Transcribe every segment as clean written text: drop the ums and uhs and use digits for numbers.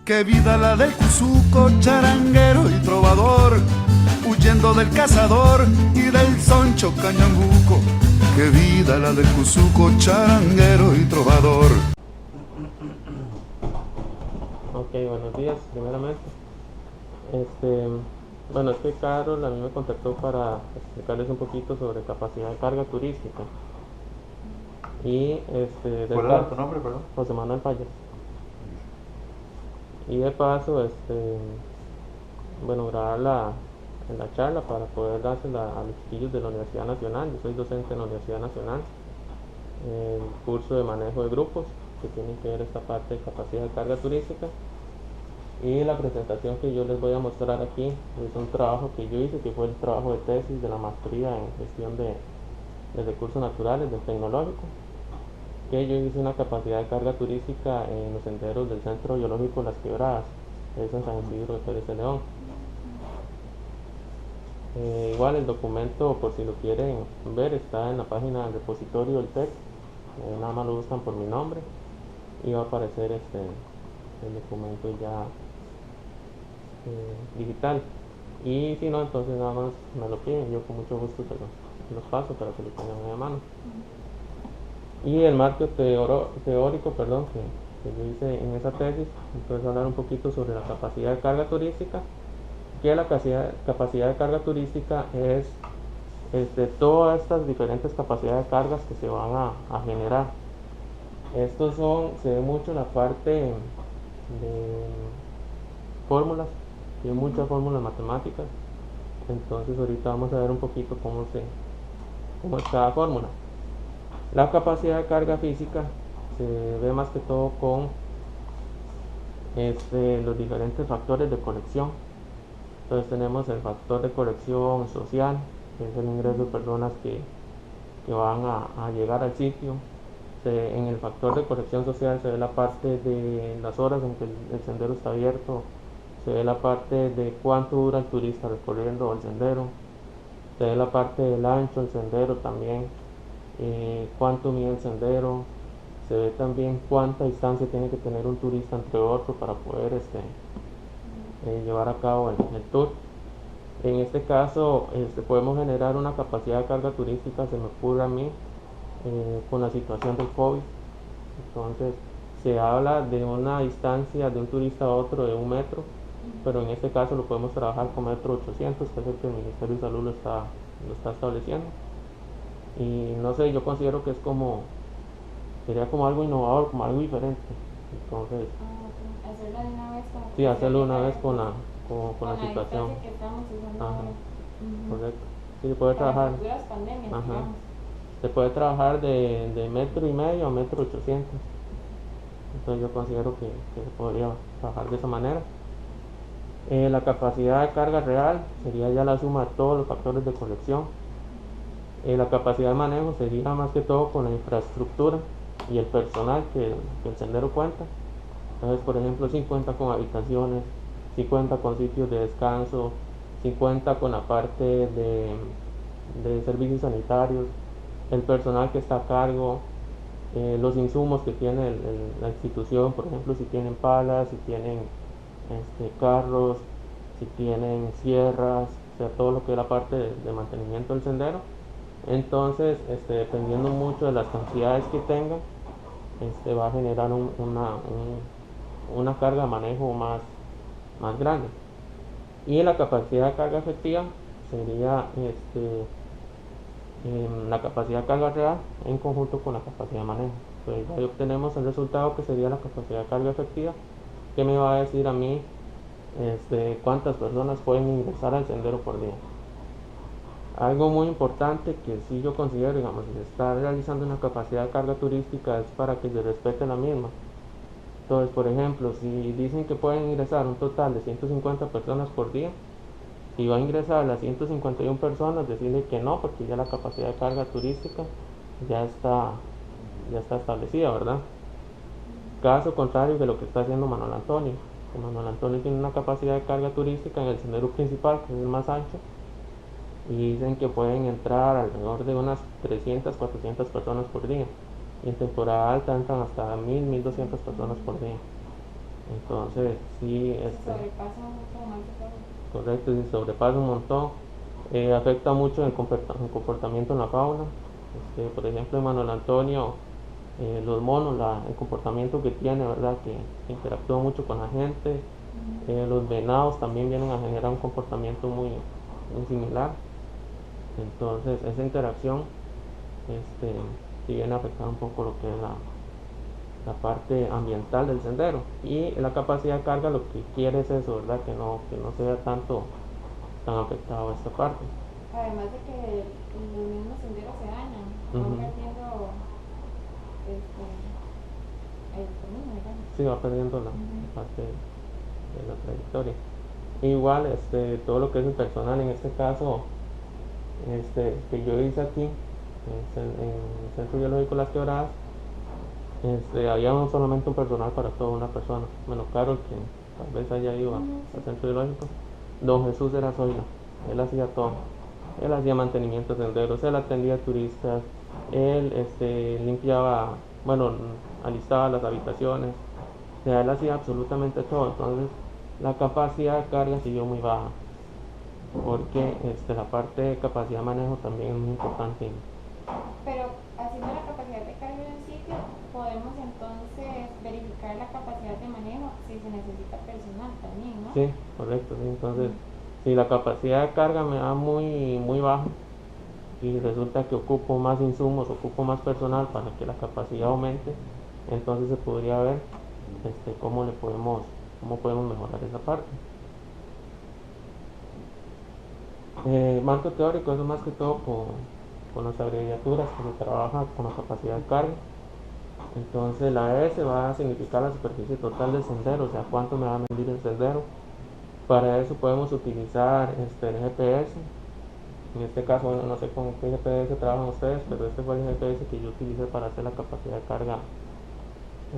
Qué vida la del cuzuco, charanguero y trovador, huyendo del cazador y del soncho cañambuco. Qué vida la del cuzuco, charanguero y trovador. Ok, buenos días, primeramente. Bueno, es que Carol a mí me contactó para explicarles un poquito sobre capacidad de carga turística. Y ¿Cuál era tu nombre, perdón? José Manuel Fallas. Y de paso, bueno, grabar la charla para poder dársela a los chiquillos de la Universidad Nacional. Yo soy docente en la Universidad Nacional, el curso de manejo de grupos, que tienen que ver esta parte de capacidad de carga turística. Y la presentación que yo les voy a mostrar aquí es un trabajo que yo hice, que fue el trabajo de tesis de la maestría en gestión de recursos naturales del tecnológico, que yo hice una capacidad de carga turística en los senderos del Centro Biológico Las Quebradas, que es en San Isidro de Pérez de León. Igual el documento, por si lo quieren ver, está en la página del repositorio del TEC. Nada más lo buscan por mi nombre y va a aparecer el documento ya digital. Y si no, entonces nada más me lo piden, yo con mucho gusto se los paso para que lo tengan en la mano. Y el marco teórico, perdón, que yo hice en esa tesis, entonces hablar un poquito sobre la capacidad de carga turística, que la capacidad de carga turística es todas estas diferentes capacidades de cargas que se van a generar. Estos se ve mucho en la parte de fórmulas, tiene muchas fórmulas matemáticas, entonces ahorita vamos a ver un poquito cómo es cada fórmula. La capacidad de carga física se ve más que todo con los diferentes factores de colección. Entonces tenemos el factor de colección social, que es el ingreso de personas que van a llegar al sitio. En el factor de colección social se ve la parte de las horas en que el sendero está abierto, se ve la parte de cuánto dura el turista recorriendo el sendero, se ve la parte del ancho del sendero también, cuánto mide el sendero, se ve también cuánta distancia tiene que tener un turista entre otro para poder llevar a cabo el tour. En este caso podemos generar una capacidad de carga turística, se me ocurre a mí, con la situación del COVID. Entonces se habla de una distancia de un turista a otro de 1 metro, pero en este caso lo podemos trabajar con 1,800 m, que es el que el Ministerio de Salud lo está estableciendo. Y no sé, yo considero que sería como algo innovador, como algo diferente. Entonces, hacerlo de una vez como sí, hacerlo una vez con la la situación. que estamos usando Ajá, ahora. correcto. Sí, se puede trabajar. Futuras pandemias, Ajá. digamos. Se puede trabajar de 1,5 m a 1,800 m. Entonces yo considero que se podría trabajar de esa manera. La capacidad de carga real sería ya la suma de todos los factores de colección. La capacidad de manejo sería más que todo con la infraestructura y el personal que el sendero cuenta. Entonces, por ejemplo, si cuenta con habitaciones, si cuenta con sitios de descanso, si cuenta con la parte de servicios sanitarios, el personal que está a cargo, los insumos que tiene la institución, por ejemplo, si tienen palas, si tienen carros, si tienen sierras, o sea, todo lo que es la parte de mantenimiento del sendero. Entonces, dependiendo mucho de las cantidades que tenga, va a generar una carga de manejo más grande. Y la capacidad de carga efectiva sería la capacidad de carga real en conjunto con la capacidad de manejo. Pues ahí obtenemos el resultado, que sería la capacidad de carga efectiva, que me va a decir a mí cuántas personas pueden ingresar al sendero por día. Algo muy importante que sí yo considero, digamos, si se está realizando una capacidad de carga turística, es para que se respete la misma. Entonces, por ejemplo, si dicen que pueden ingresar un total de 150 personas por día, si va a ingresar las 151 personas, decirle que no, porque ya la capacidad de carga turística ya está establecida, ¿verdad? Caso contrario de lo que está haciendo Manuel Antonio. Manuel Antonio tiene una capacidad de carga turística en el sendero principal, que es el más ancho, y dicen que pueden entrar alrededor de unas 300, 400 personas por día, y en temporada alta entran hasta 1,000, 1,200 personas por día. Entonces, sí, Se sobrepasa mucho más de todo. correcto, si sobrepasa un montón, afecta mucho el comportamiento en la fauna. Por ejemplo, en Manuel Antonio, los monos, el comportamiento que tiene, ¿verdad? Que interactúa mucho con la gente. Los venados también vienen a generar un comportamiento muy similar. Entonces, esa interacción sí viene a afectar un poco lo que es la parte ambiental del sendero. Y la capacidad de carga lo que quiere es eso, ¿verdad? Que no sea tan afectado esta parte. Además de que los mismos senderos se dañan, van Ujú. perdiendo el camino, digamos. Sí, va perdiendo la parte de la trayectoria. Igual, todo lo que es el personal, en este caso, que yo hice aquí, en el Centro Biológico Las Quebradas, había solamente un personal para toda una persona, menos Carol, que tal vez haya ido al Centro Biológico. Don Jesús era Zoila, él hacía todo. Él hacía mantenimiento de senderos, él atendía turistas, él limpiaba, bueno, alistaba las habitaciones, o sea, él hacía absolutamente todo. Entonces, la capacidad de carga siguió muy baja, porque la parte de capacidad de manejo también es muy importante. Pero haciendo la capacidad de carga en un sitio, podemos entonces verificar la capacidad de manejo si se necesita personal también, ¿no? Sí, correcto, sí. Entonces, si la capacidad de carga me da muy baja y resulta que ocupo más insumos, ocupo más personal para que la capacidad aumente, entonces se podría ver cómo podemos mejorar esa parte. Marco teórico, eso es más que todo con las abreviaturas que se trabaja con la capacidad de carga. Entonces la S va a significar la superficie total del sendero, o sea, cuánto me va a medir el sendero. Para eso podemos utilizar el GPS. En este caso, bueno, no sé con qué GPS trabajan ustedes, pero este fue el GPS que yo utilicé para hacer la capacidad de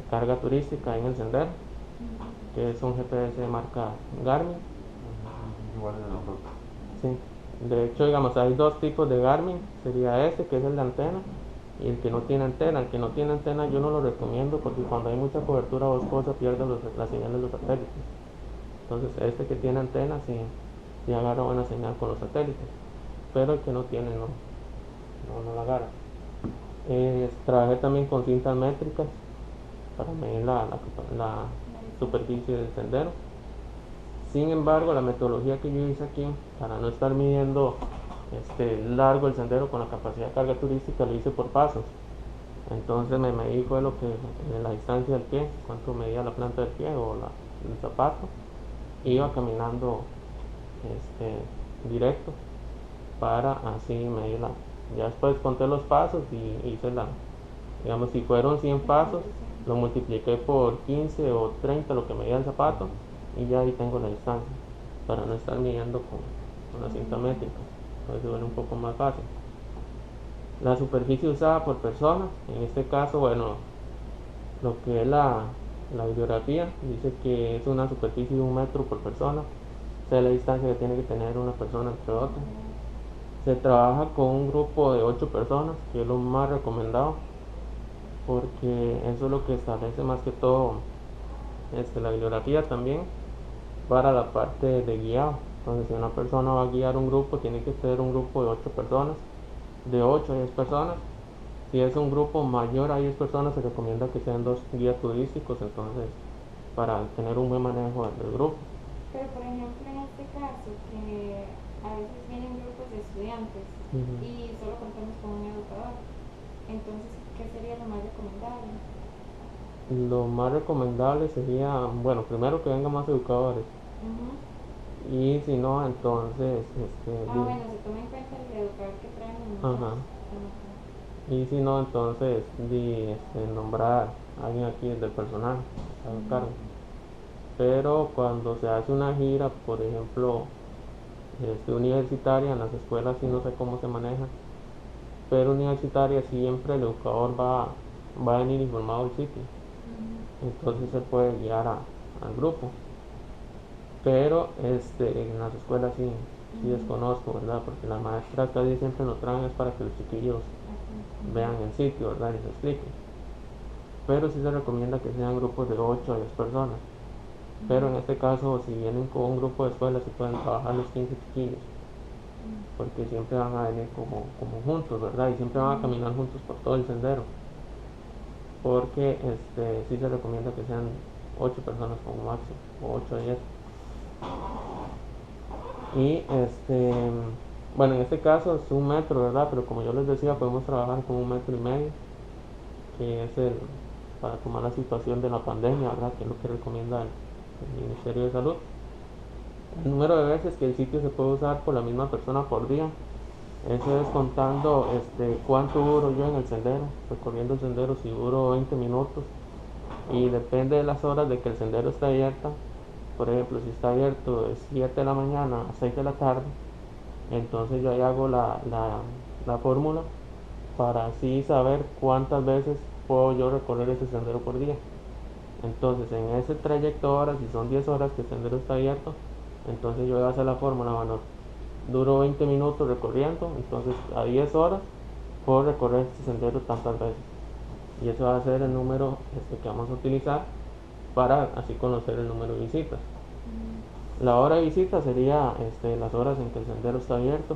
carga turística en el sendero, que es un GPS de marca Garmin. Igual de nosotros. Sí. De hecho, digamos, hay dos tipos de Garmin. Sería este, que es el de antena, y el que no tiene antena. El que no tiene antena yo no lo recomiendo porque cuando hay mucha cobertura boscosa pierde la señal de los satélites. Entonces, este que tiene antena sí agarra buena señal con los satélites, pero el que no tiene no la agarra. Trabajé también con cintas métricas para medir la superficie del sendero. Sin embargo, la metodología que yo hice aquí, para no estar midiendo largo el sendero con la capacidad de carga turística, lo hice por pasos. Entonces me medí fue lo que la distancia del pie, cuánto medía la planta del pie o el zapato. Iba caminando directo para así medirla. Ya después conté los pasos y hice digamos, si fueron 100 pasos, lo multipliqué por 15 o 30 lo que medía el zapato y ya ahí tengo la distancia para no estar midiendo con la cinta métrica. Entonces duele un poco más fácil. La superficie usada por persona, en este caso, bueno, lo que es la bibliografía dice que es una superficie de 1 metro por persona, o sea, la distancia que tiene que tener una persona entre otra. Se trabaja con un grupo de 8 personas, que es lo más recomendado, porque eso es lo que establece más que todo la bibliografía también para la parte de guiado. Entonces, si una persona va a guiar un grupo, tiene que ser un grupo de 8 personas, de 8 a 10 personas. Si es un grupo mayor a 10 personas, se recomienda que sean 2 guías turísticos, entonces, para tener un buen manejo del grupo. Pero por ejemplo en este caso, que a veces vienen grupos de estudiantes y solo contamos con un educador, entonces, ¿qué sería lo más recomendable? Lo más recomendable sería, bueno, primero que vengan más educadores. Y si no, entonces, Bueno, se toma en cuenta el educador que traen los muchachos. y si no, entonces nombrar a alguien aquí del personal a cargo. Pero cuando se hace una gira, por ejemplo, universitaria, en las escuelas sí no sé cómo se maneja, pero universitaria siempre el educador va a venir informado del sitio. Entonces se puede guiar al grupo. Pero en las escuelas sí desconozco, ¿verdad? Porque las maestras casi siempre nos traen es para que los chiquillos vean el sitio, ¿verdad? Y se expliquen. Pero sí se recomienda que sean grupos de 8 a 10 personas. Pero en este caso, si vienen con un grupo de escuela, se pueden trabajar los 15 chiquillos, porque siempre van a venir como juntos, ¿verdad? Y siempre van a caminar juntos por todo el sendero, porque sí se recomienda que sean 8 personas como máximo, o 8 a 10. Y bueno, en este caso es 1 metro, ¿verdad? Pero como yo les decía, podemos trabajar con 1,5 metros, que es para tomar la situación de la pandemia, ¿verdad? Que es lo que recomienda el Ministerio de Salud. El número de veces que el sitio se puede usar por la misma persona por día. Eso es contando cuánto duro yo en el sendero, recorriendo el sendero, si duro 20 minutos. Y depende de las horas de que el sendero esté abierto. Por ejemplo, si está abierto de 7 de la mañana a 6 de la tarde, entonces yo ahí hago la fórmula para así saber cuántas veces puedo yo recorrer ese sendero por día. Entonces en ese trayecto de horas, si son 10 horas que el sendero está abierto, entonces yo voy a hacer la fórmula, bueno, duro 20 minutos recorriendo, entonces a 10 horas puedo recorrer este sendero tantas veces. Y eso va a ser el número que vamos a utilizar para así conocer el número de visitas. La hora de visita sería las horas en que el sendero está abierto.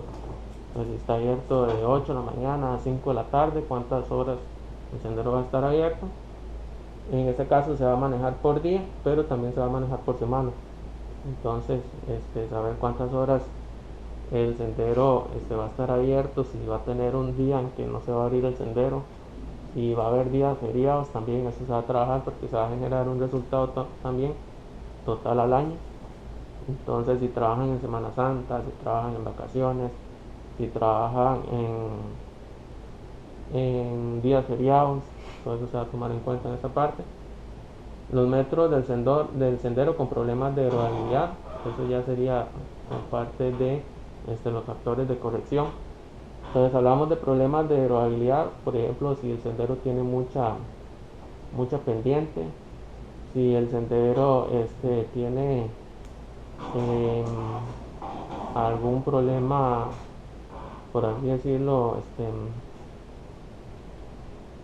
Entonces, si está abierto de 8 de la mañana a 5 de la tarde, cuántas horas el sendero va a estar abierto. En este caso se va a manejar por día, pero también se va a manejar por semana. Entonces, saber cuántas horas el sendero va a estar abierto, si va a tener un día en que no se va a abrir el sendero, si va a haber días feriados, también eso se va a trabajar porque se va a generar un resultado también total al año. Entonces, si trabajan en Semana Santa, si trabajan en vacaciones, si trabajan en días feriados, todo eso se va a tomar en cuenta en esa parte. Los metros del sendero con problemas de erodibilidad, eso ya sería parte de los factores de corrección. Entonces hablamos de problemas de erodibilidad, por ejemplo, si el sendero tiene mucha pendiente, si el sendero tiene algún problema, por así decirlo,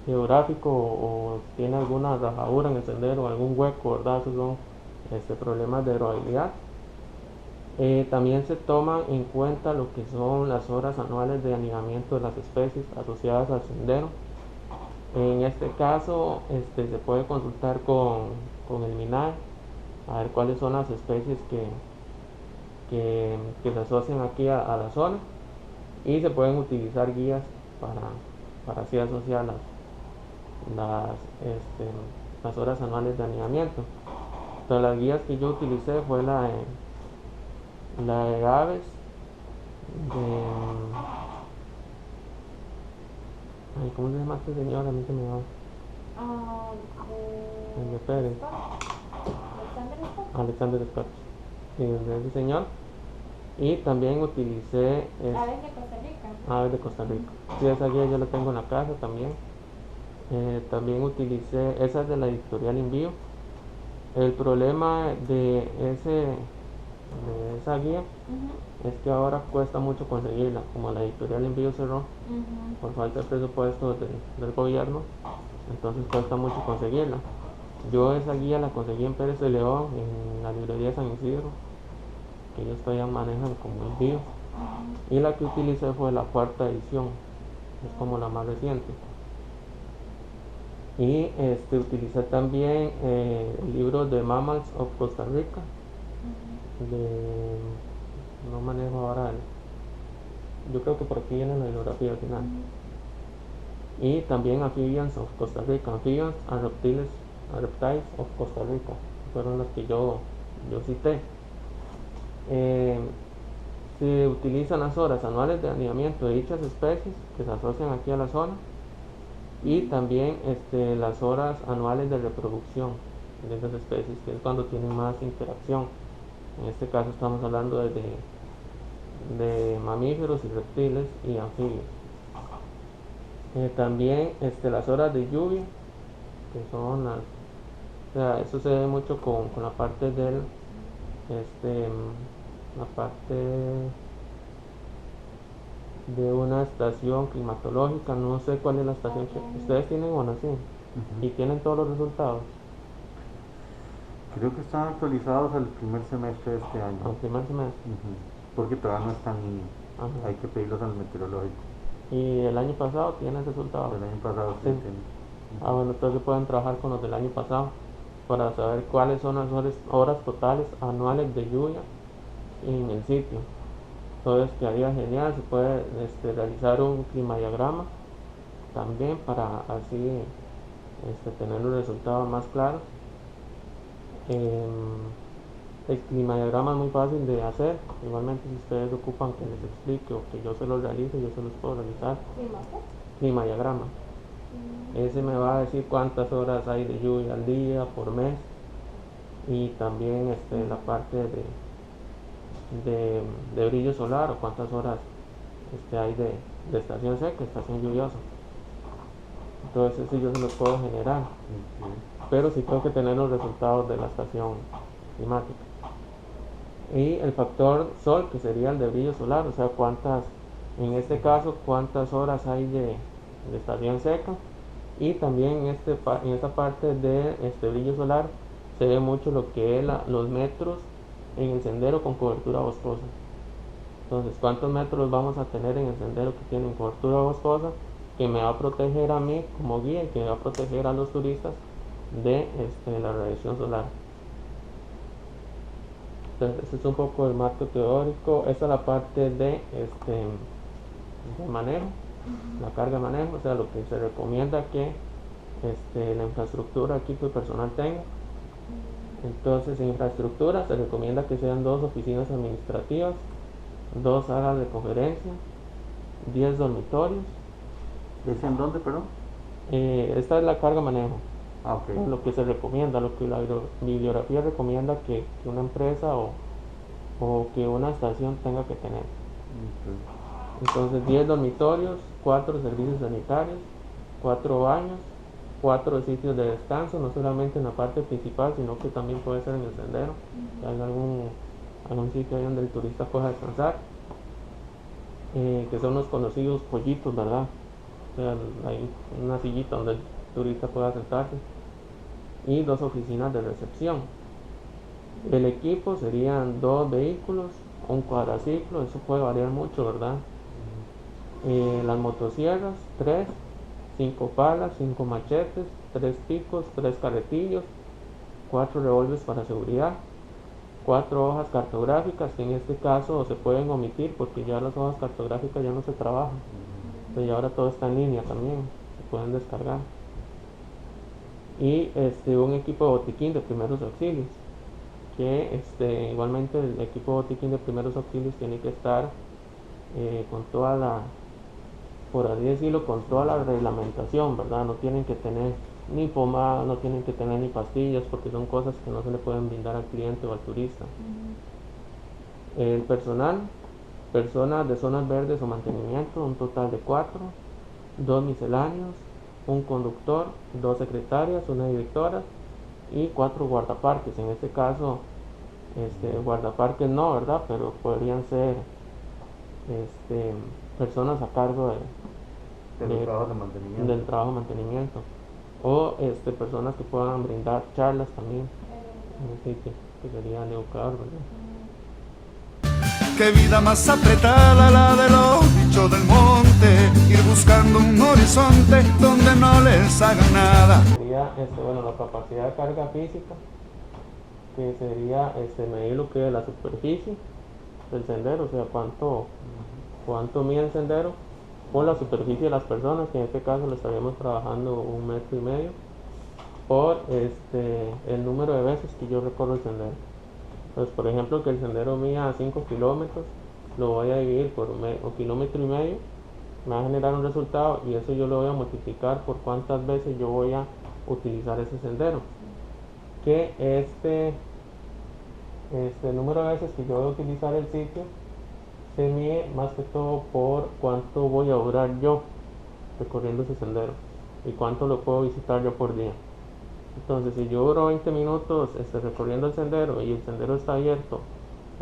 geográfico, o tiene alguna rajadura en el sendero, algún hueco, ¿verdad? Esos son problemas de erodibilidad. También se toman en cuenta lo que son las horas anuales de anidamiento de las especies asociadas al sendero. En este caso se puede consultar con el MINAE a ver cuáles son las especies que se asocian aquí a la zona, y se pueden utilizar guías para así asociar las horas anuales de anidamiento. Entonces las guías que yo utilicé fue la de aves ¿cómo se llama este señor? A mí se me va. El de Pérez. Alexander Scott. Sí, de ese señor. Y también utilicé Aves de Costa Rica. Aves de Costa Rica. Sí, esa guía yo la tengo en la casa también. También utilicé esa de la editorial Envío. El problema de esa guía es que ahora cuesta mucho conseguirla, como la editorial Envío cerró por falta de presupuesto del gobierno, entonces cuesta mucho conseguirla. Yo esa guía la conseguí en Pérez de León, en la librería San Isidro, que ellos todavía manejan como Envío, y la que utilicé fue la 4ª edición, es como la más reciente. Y utilicé también el libro de Mammals of Costa Rica, no manejo ahora yo creo que por aquí viene la bibliografía al final. Y también Amphibians of Costa Rica, Amphibians and Reptiles of Costa Rica, fueron los que yo cité. Se utilizan las horas anuales de anidamiento de dichas especies que se asocian aquí a la zona, y también las horas anuales de reproducción de esas especies, que es cuando tienen más interacción. En este caso estamos hablando de mamíferos y reptiles y anfibios. También las horas de lluvia, que son eso se ve mucho con la parte del la parte de una estación climatológica. No sé cuál es la estación que ustedes tienen, bueno, sí, y tienen todos los resultados. Creo que están actualizados al primer semestre de este año. al primer semestre. Ujú. Porque todavía no están en línea. Ajá. Hay que pedirlos al meteorológico. Y el año pasado tienen resultados. El año pasado sí, Sí. tiene. Ah, bueno, entonces pueden trabajar con los del año pasado para saber cuáles son las horas totales anuales de lluvia en el sitio. Entonces quedaría genial, se puede realizar un climadiagrama también para así tener los resultados más claros. El climadiagrama es muy fácil de hacer, igualmente si ustedes ocupan que les explique o que yo se los realice, yo se los puedo realizar. Climadiagrama. Ese me va a decir cuántas horas hay de lluvia al día, por mes, y también la parte de brillo solar o cuántas horas hay de estación seca, estación lluviosa. Entonces sí yo se los puedo generar, Ok. pero sí tengo que tener los resultados de la estación climática. Y el factor sol, que sería el de brillo solar, o sea, en este caso, cuántas horas hay de estación seca. Y también en esta parte de brillo solar se ve mucho lo que es los metros en el sendero con cobertura boscosa. Entonces, ¿cuántos metros vamos a tener en el sendero que tienen cobertura boscosa? Que me va a proteger a mí como guía y que me va a proteger a los turistas de la radiación solar. Entonces, este es un poco el marco teórico. Esta es la parte de manejo, la carga de manejo, o sea, lo que se recomienda que la infraestructura, equipo y personal tenga. Entonces, en infraestructura se recomienda que sean 2 oficinas administrativas, 2 salas de conferencia, 10 dormitorios. ¿Es en dónde, perdón? Esta es la carga de manejo. Ah, ok. Lo que se recomienda, lo que la bibliografía recomienda que una empresa o que una estación tenga que tener. Ok. Entonces 10 dormitorios, 4 servicios sanitarios, 4 baños, 4 sitios de descanso, no solamente en la parte principal, sino que también puede ser en el sendero, que hay algún sitio ahí donde el turista pueda descansar, que son los conocidos pollitos, ¿verdad? O sea, hay una sillita donde el turista pueda sentarse, y 2 oficinas de recepción. El equipo serían 2 vehículos, un cuadraciclo, eso puede variar mucho, ¿verdad? Las motosierras, 3, 5 palas, 5 machetes, 3 picos, 3 carretillos, 4 revólveres para seguridad, 4 hojas cartográficas, que en este caso se pueden omitir porque ya las hojas cartográficas ya no se trabajan. Y ahora todo está en línea también, se pueden descargar. Y un equipo de botiquín de primeros auxilios, que igualmente el equipo de botiquín de primeros auxilios tiene que estar con toda la, por así decirlo, con toda la reglamentación, ¿verdad? No tienen que tener ni pomada, no tienen que tener ni pastillas, porque son cosas que no se le pueden brindar al cliente o al turista. El personal, personas de zonas verdes o mantenimiento, un total de 4, 2 misceláneos, un conductor, 2 secretarias, una directora y 4 guardaparques. En este caso, guardaparques no, ¿verdad? Pero podrían ser personas a cargo De los trabajos de mantenimiento. del trabajo de mantenimiento, o personas que puedan brindar charlas también en el sitio, que sería el educador, ¿verdad? Qué vida más apretada la de los bichos del monte, ir buscando un horizonte donde no les hagan nada. Sería la capacidad de carga física, que sería medir lo que es la superficie del sendero, o sea, cuánto mide el sendero, por la superficie de las personas, que en este caso le estaríamos trabajando 1,5 metros, por el número de veces que yo recorro el sendero. Entonces, por ejemplo, que el sendero mida 5 kilómetros, lo voy a dividir por 1,5 kilómetros, me va a generar un resultado, y eso yo lo voy a multiplicar por cuántas veces yo voy a utilizar ese sendero. Que este número de veces que yo voy a utilizar el sitio se mide más que todo por cuánto voy a durar yo recorriendo ese sendero y cuánto lo puedo visitar yo por día. Entonces, si yo duro 20 minutos recorriendo el sendero y el sendero está abierto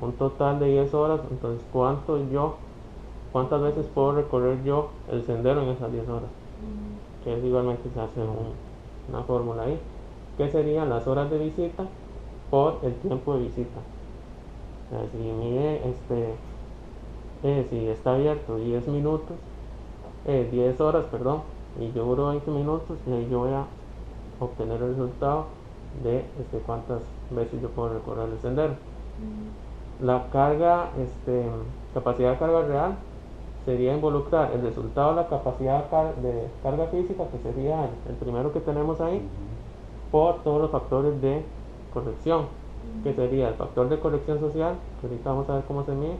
un total de 10 horas, entonces cuántas veces puedo recorrer yo el sendero en esas 10 horas. Que igualmente se hace una fórmula ahí, que serían las horas de visita por el tiempo de visita. O sea, si mide, si está abierto 10 minutos, 10 horas, perdón, y yo duro 20 minutos, y ahí yo voy a obtener el resultado de cuántas veces yo puedo recorrer el sendero. La carga, capacidad de carga real sería involucrar el resultado de la capacidad de carga física, que sería el primero que tenemos ahí, por todos los factores de corrección, que sería el factor de corrección social, que ahorita vamos a ver cómo se mide,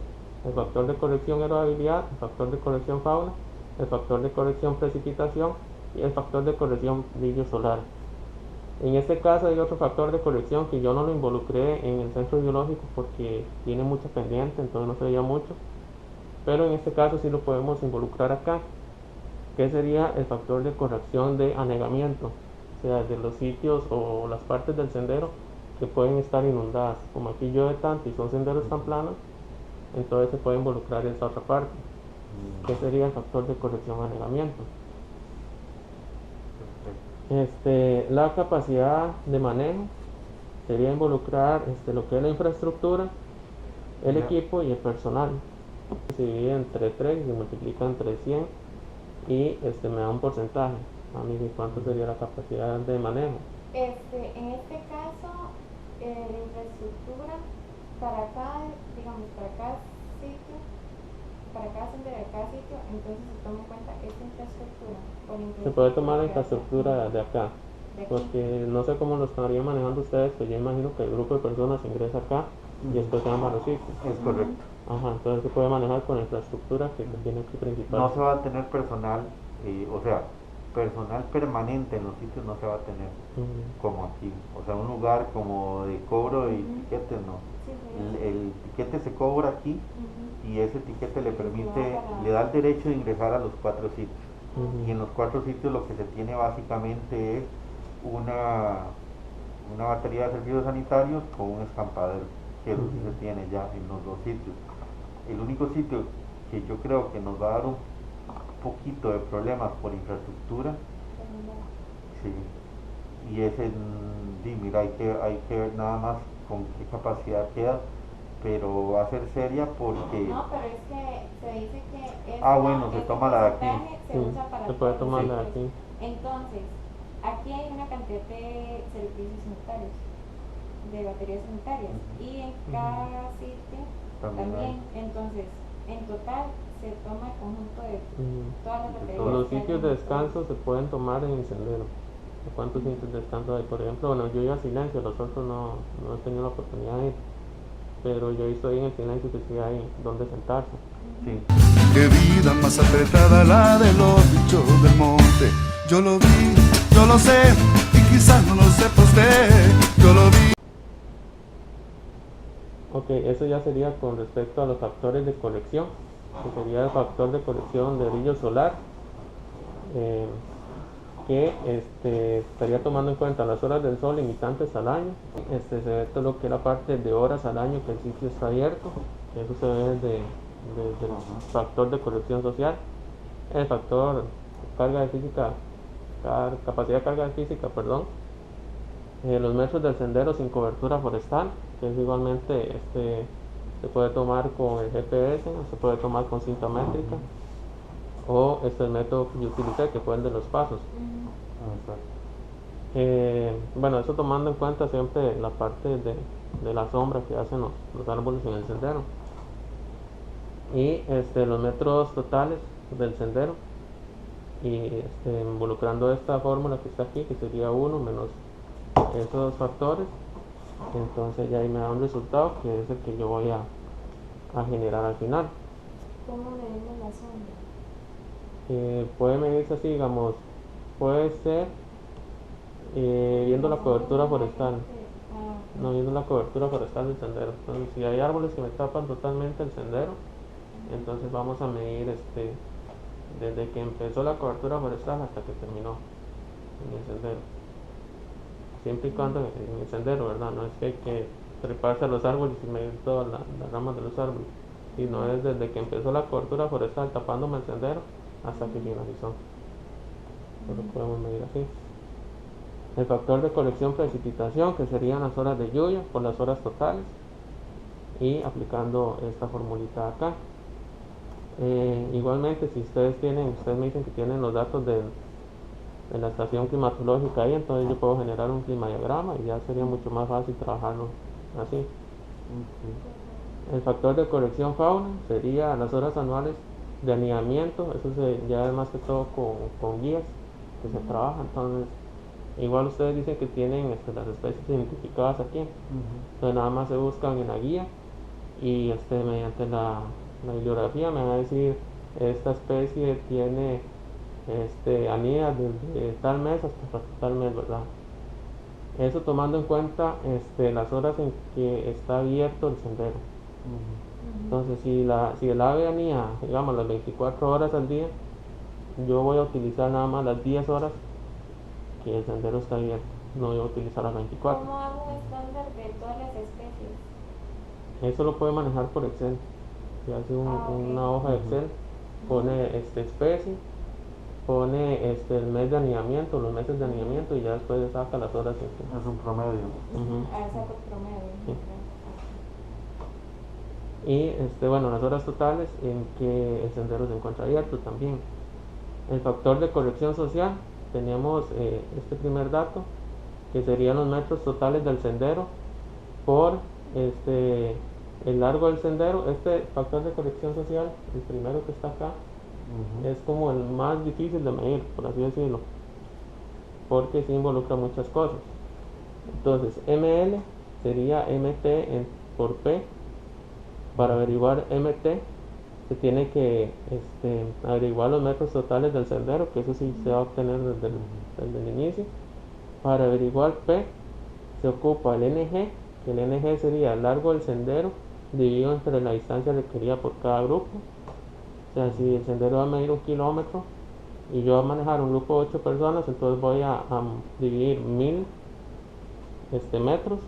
el factor de corrección aerohabilidad, el factor de corrección fauna, el factor de corrección precipitación y el factor de corrección brillo solar. En este caso hay otro factor de corrección que yo no lo involucré en el centro biológico porque tiene mucha pendiente, entonces no se veía mucho, pero en este caso sí lo podemos involucrar acá, que sería el factor de corrección de anegamiento, o sea, de los sitios o las partes del sendero que pueden estar inundadas. Como aquí llueve tanto y son senderos tan planos, entonces se puede involucrar esa otra parte, que sería el factor de corrección de anegamiento. La capacidad de manejo sería involucrar lo que es la infraestructura, el equipo y el personal. Se divide entre 3 y se multiplica entre 100 y me da un porcentaje. A mí, ¿cuánto sería la capacidad de manejo? En este caso, la infraestructura para cada, digamos, para cada sitio, para cada sendero de cada sitio, entonces se toma en cuenta esta infraestructura. Se puede tomar la infraestructura de acá, porque no sé cómo lo estarían manejando ustedes, pero yo imagino que el grupo de personas ingresa acá y después se van a los sitios. Es correcto. Ajá, entonces se puede manejar con la infraestructura que tiene aquí principal. No se va a tener personal, o sea, personal permanente en los sitios no se va a tener como aquí. O sea, un lugar como de cobro y tiquetes, no. El tiquete se cobra aquí y ese tiquete le permite, le da el derecho de ingresar a los 4 sitios. Y en los 4 sitios lo que se tiene básicamente es una batería de servicios sanitarios con un escampadero, que eso sí se tiene ya en los 2 sitios. El único sitio que yo creo que nos va a dar un poquito de problemas por infraestructura, sí, y ese, mira, hay que ver nada más con qué capacidad queda, pero va a ser seria porque... No, pero es que se dice que bueno, se toma la de aquí. Se usa para se puede todos tomar los la de sitios. aquí. Entonces, aquí hay una cantidad de servicios sanitarios, de baterías sanitarias, y en cada sitio también. Entonces, en total se toma el conjunto de todas las baterías. Los sitios de descanso se pueden tomar en el sendero. ¿Cuántos sitios de descanso hay? Por ejemplo, bueno, yo iba a Silencio, los otros no he tenido la oportunidad de ir, pero yo estoy en el Silencio, que sí hay donde sentarse. Sí. Qué vida más apretada la de los bichos del monte. Yo lo vi, yo lo sé, y quizás no lo sepa usted. Yo lo vi. Ok, eso ya sería con respecto a los factores de colección, que sería el factor de colección de brillo solar, que estaría tomando en cuenta las horas del sol limitantes al año. Se ve todo lo que es la parte de horas al año que el sitio está abierto, eso se ve desde el factor de colección social, el factor carga de física, capacidad de carga de física, perdón, los metros del sendero sin cobertura forestal, que es igualmente se puede tomar con el GPS, o se puede tomar con cinta métrica, o el método que yo utilicé, que fue el de los pasos. Bueno, eso tomando en cuenta siempre la parte de la sombra que hacen los árboles en el sendero, y los metros totales del sendero, y involucrando esta fórmula que está aquí, que sería 1 menos esos factores, entonces ya ahí me da un resultado que es el que yo voy a generar al final. ¿Cómo medimos la sombra? Puede medirse así, digamos, puede ser viendo la cobertura forestal, no viendo la cobertura forestal del sendero. Entonces, si hay árboles que me tapan totalmente el sendero, entonces vamos a medir desde que empezó la cobertura forestal hasta que terminó en el sendero, siempre y cuando en el sendero, ¿verdad? No es que hay que treparse a los árboles y medir todas las ramas de los árboles, sino es desde que empezó la cobertura forestal tapándome el sendero hasta que finalizó. Eso lo podemos medir así. El factor de corrección precipitación, que serían las horas de lluvia por las horas totales, y aplicando esta formulita acá. Igualmente, si ustedes me dicen que tienen los datos de la estación climatológica ahí, entonces yo puedo generar un climadiagrama y ya sería mucho más fácil trabajarlo así. El factor de corrección fauna sería las horas anuales de anidamiento, eso ya es más que todo con guías que se trabaja. Entonces igual ustedes dicen que tienen las especies identificadas aquí, entonces nada más se buscan en la guía y mediante la bibliografía me va a decir esta especie tiene anida desde tal mes hasta tal mes, ¿verdad? Eso tomando en cuenta las horas en que está abierto el sendero. Entonces si el ave anida, digamos, las 24 horas al día, yo voy a utilizar nada más las 10 horas que el sendero está abierto, no voy a utilizar las 24. ¿Cómo hago un estándar de todas las especies? Eso lo puede manejar por Excel. Se hace una hoja de Excel, pone especie, pone el mes de anidamiento, los meses de anidamiento, y ya después saca las horas. Es un promedio. Saco el promedio. Sí. Y bueno, las horas totales en que el sendero se encuentra abierto también. El factor de corrección social, tenemos este primer dato, que serían los metros totales del sendero por el largo del sendero. Este factor de corrección social, el primero que está acá, es como el más difícil de medir, por así decirlo, porque se involucra muchas cosas. Entonces ML sería MT por P. Para averiguar MT se tiene que averiguar los metros totales del sendero, que eso sí se va a obtener desde el inicio. Para averiguar P se ocupa el NG, que el NG sería el largo del sendero dividido entre la distancia requerida por cada grupo. O sea, si el sendero va a medir 1 kilómetro y yo voy a manejar un grupo de 8 personas, entonces voy a dividir 1000 metros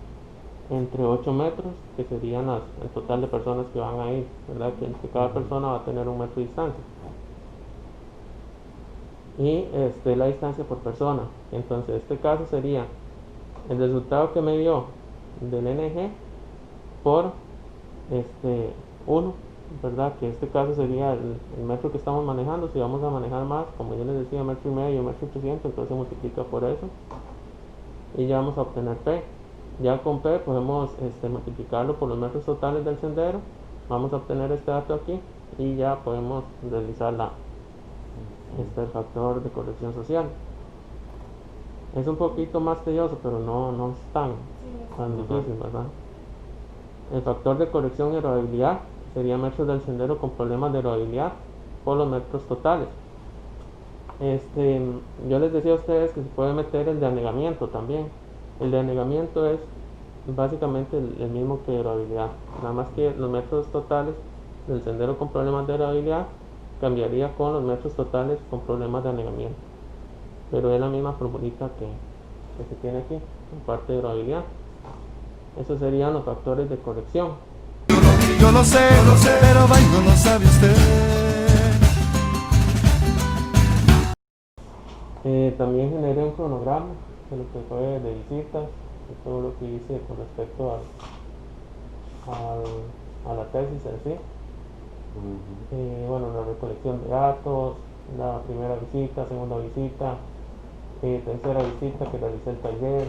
entre 8 metros, que serían el total de personas que van a ir, ¿verdad? Que cada persona va a tener 1 metro de distancia. Y la distancia por persona. Entonces, este caso sería el resultado que me dio del NG por 1, ¿verdad? Que este caso sería el metro que estamos manejando. Si vamos a manejar más, como yo les decía, 1,5 metros, 1,800 metros, entonces se multiplica por eso y ya vamos a obtener P. Ya con P podemos multiplicarlo por los metros totales del sendero, vamos a obtener este dato aquí y ya podemos realizar el factor de corrección social. Es un poquito más tedioso, pero no es tan difícil, ¿verdad? El factor de corrección y erodibilidad sería metros del sendero con problemas de erodibilidad por los metros totales. Yo les decía a ustedes que se puede meter el de anegamiento también. El de anegamiento es básicamente el mismo que erodibilidad, nada más que los metros totales del sendero con problemas de erodibilidad cambiaría con los metros totales con problemas de anegamiento, pero es la misma formulita que se tiene aquí en parte de erodibilidad. Esos serían los factores de corrección. Yo lo sé, pero vaya, no lo sabe usted. También generé un cronograma de lo que fue de visitas y todo lo que hice con respecto a la tesis en sí. Bueno, la recolección de datos, la primera visita, segunda visita, tercera visita que realicé el taller,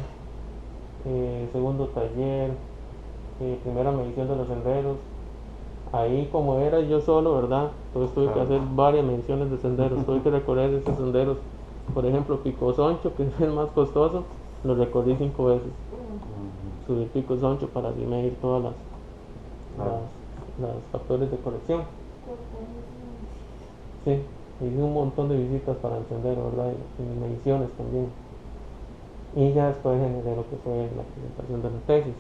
segundo taller, primera medición de los senderos. Ahí, como era yo solo, ¿verdad? Entonces tuve que hacer varias mediciones de senderos, tuve que recorrer esos senderos. Por ejemplo, Pico Soncho, que es el más costoso, lo recorrí 5 veces. Subí Pico Soncho para así medir todas las factores de corrección. Sí, hice un montón de visitas para el sendero, ¿verdad? Y mediciones también. Y ya después generé lo que fue la presentación de la tesis.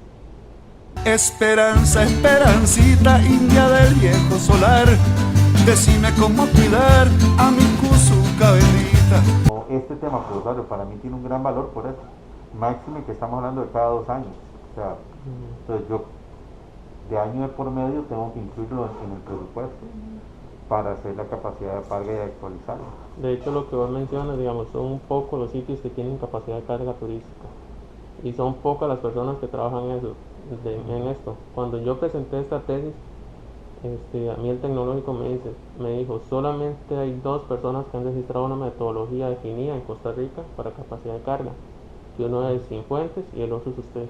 Esperanza, esperancita, india del viejo solar, decime cómo cuidar a mi cuzuca bendita. Este tema, profesor, para mí tiene un gran valor por eso. Máximo que estamos hablando de cada 2 años. O sea, entonces yo de año de por medio tengo que incluirlo en el presupuesto. para hacer la capacidad de carga y actualizarla. De hecho, lo que vos mencionas, digamos, son un poco los sitios que tienen capacidad de carga turística y son pocas las personas que trabajan en esto. Cuando yo presenté esta tesis, a mí el tecnológico me dijo, solamente hay 2 personas que han registrado una metodología definida en Costa Rica para capacidad de carga, que uno es Cifuentes y el otro es usted.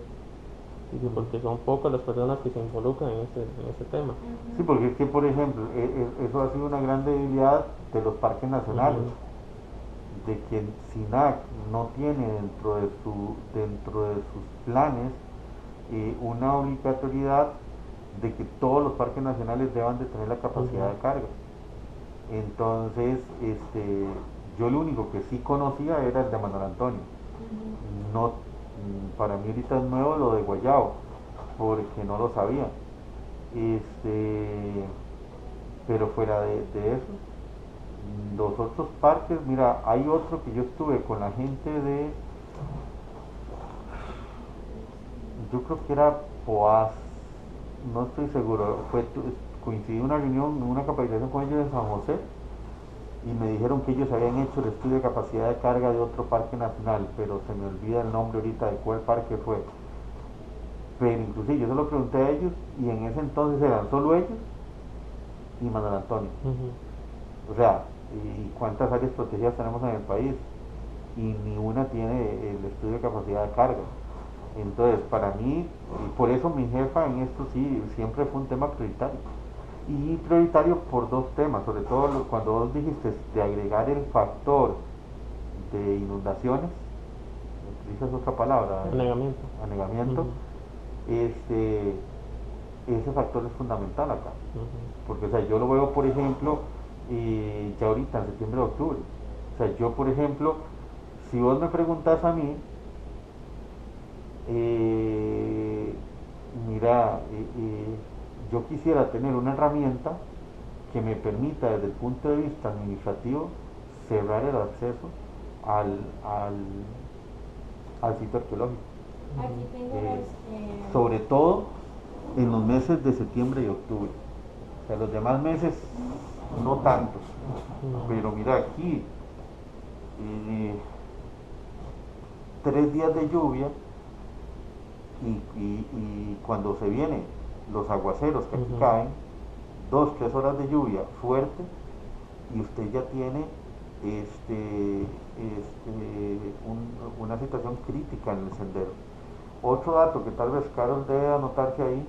Dice, porque son pocas las personas que se involucran en este tema. Sí, porque es que, por ejemplo, eso ha sido una gran debilidad de los parques nacionales, de que SINAC no tiene dentro de sus planes una obligatoriedad de que todos los parques nacionales deban de tener la capacidad de carga. Entonces, yo lo único que sí conocía era el de Manuel Antonio. No, para mí ahorita es nuevo lo de Guayabo, porque no lo sabía. Pero fuera de eso, los otros parques, mira, hay otro que yo estuve con la gente de, yo creo que era POAS, no estoy seguro, coincidí una reunión, una capacitación con ellos en San José, y me dijeron que ellos habían hecho el estudio de capacidad de carga de otro parque nacional, pero se me olvida el nombre ahorita de cuál parque fue. Pero inclusive yo se lo pregunté a ellos, y en ese entonces eran solo ellos y Manuel Antonio. O sea, ¿y cuántas áreas protegidas tenemos en el país? Y ni una tiene el estudio de capacidad de carga. Entonces, para mí, y por eso mi jefa en esto sí, siempre fue un tema prioritario. Y prioritario por 2 temas, sobre todo cuando vos dijiste de agregar el factor de inundaciones, utilizas otra palabra, anegamiento, ese factor es fundamental acá. Porque, o sea, yo lo veo, por ejemplo, ya ahorita en septiembre, octubre. O sea, yo, por ejemplo, si vos me preguntas a mí, mira, yo quisiera tener una herramienta que me permita desde el punto de vista administrativo cerrar el acceso al sitio arqueológico. Aquí tengo sobre todo en los meses de septiembre y octubre. O sea, los demás meses no tantos. Pero mira aquí, 3 días de lluvia y cuando se vienen los aguaceros que aquí caen, 2-3 horas de lluvia fuerte y usted ya tiene una situación crítica en el sendero. Otro dato que tal vez Carol debe anotarse ahí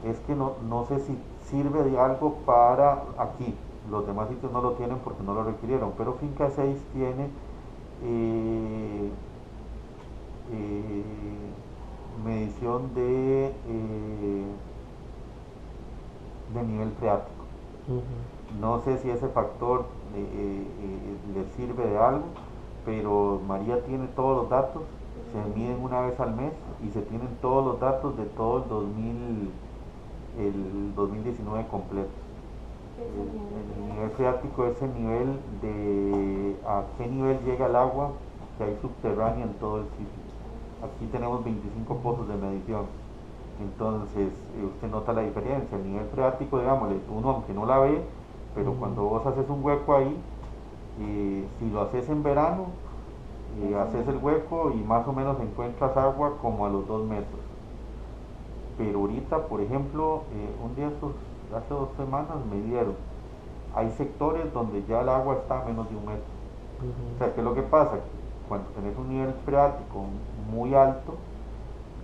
es que no sé si sirve de algo para aquí, los demás sitios no lo tienen porque no lo requirieron, pero Finca 6 tiene medición de nivel freático. No sé si ese factor le sirve de algo, pero María tiene todos los datos, se miden una vez al mes y se tienen todos los datos de todo el 2019 completo. El nivel freático es el nivel de a qué nivel llega el agua que hay subterránea en todo el sitio. Aquí tenemos 25 pozos de medición. Entonces, usted nota la diferencia. El nivel freático, digámosle, uno aunque no la ve, pero cuando vos haces un hueco ahí, si lo haces en verano, haces el hueco y más o menos encuentras agua como a los 2 metros. Pero ahorita, por ejemplo, un día hace 2 semanas me dieron, hay sectores donde ya el agua está a menos de 1 metro. O sea, ¿qué es lo que pasa? Cuando tenés un nivel freático muy alto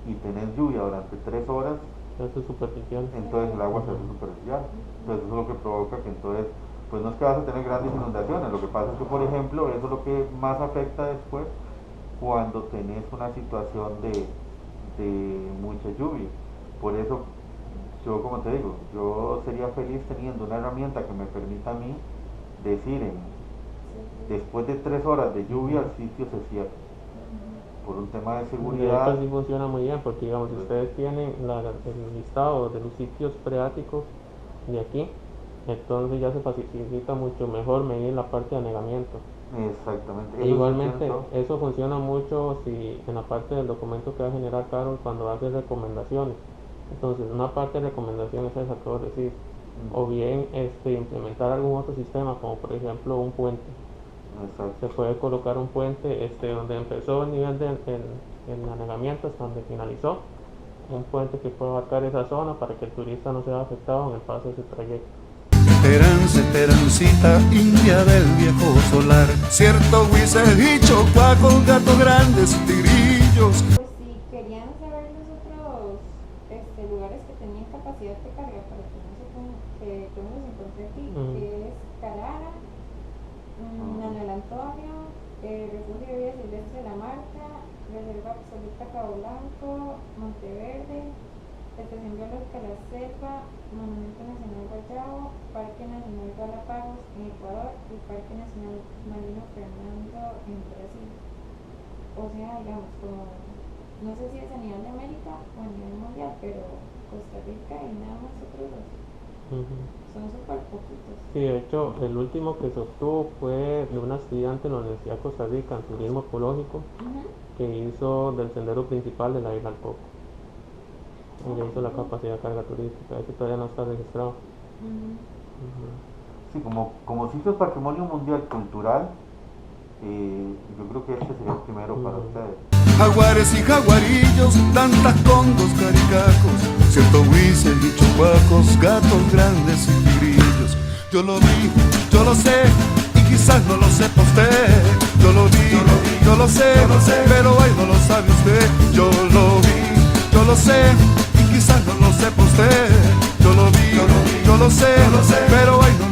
y tenés lluvia durante 3 horas, entonces el agua se hace superficial. Entonces eso es lo que provoca que entonces, pues no es que vas a tener grandes inundaciones, lo que pasa es que, por ejemplo, eso es lo que más afecta después cuando tenés una situación de mucha lluvia. Por eso, yo como te digo, yo sería feliz teniendo una herramienta que me permita a mí decir después de 3 horas de lluvia el sitio se cierra. Por un tema de seguridad. Esto sí funciona muy bien porque, digamos, si ustedes tienen el listado de los sitios freáticos de aquí, entonces ya se facilita mucho mejor medir la parte de anegamiento. Exactamente. Igualmente, eso funciona mucho si en la parte del documento que va a generar Carol cuando hace recomendaciones. Entonces, una parte de recomendación es esa que vos decís. o bien implementar algún otro sistema, como por ejemplo un puente. Exacto. Se puede colocar un puente donde empezó el nivel de anegamiento hasta donde finalizó, un puente que pueda abarcar esa zona para que el turista no sea afectado en el paso de su trayecto. Esperanza, esperancita, india del viejo solar. Cierto huises y chocuacos, gatos grandes y tigrillos. Pues si querían saber los otros lugares que tenían capacidad de carga para que no se pongan, que yo me los encontré aquí, que es Carara, Manuel Antonio, Refugio de Vida Silvestre de la Marca, Reserva Absoluta Cabo Blanco, Monteverde, Estación Biológica La Selva, Monumento Nacional Guayabo, Parque Nacional Galápagos en Ecuador y Parque Nacional Marino Fernando en Brasil. O sea, digamos, como, no sé si es a nivel de América o a nivel mundial, pero Costa Rica y nada más otros dos. Son súper poquitos. Sí, de hecho, el último que se obtuvo fue de una estudiante en la Universidad de Costa Rica en turismo ecológico, que hizo del sendero principal de la isla del Coco. Ella hizo la capacidad de carga turística, ese todavía no está registrado. Sí, como sitio de patrimonio mundial cultural, yo creo que este sería el primero para ustedes. Jaguares y jaguarillos, tantas congos, caricacos, ciertos huises y chocuacos, gatos grandes y tigrillos. Yo lo vi, yo lo sé, y quizás no lo sepa usted. Yo lo vi, yo lo sé, pero ay, no lo sabe usted. Yo lo vi, yo lo sé, y quizás no lo sepa usted. Yo lo vi, yo lo sé, pero ay, no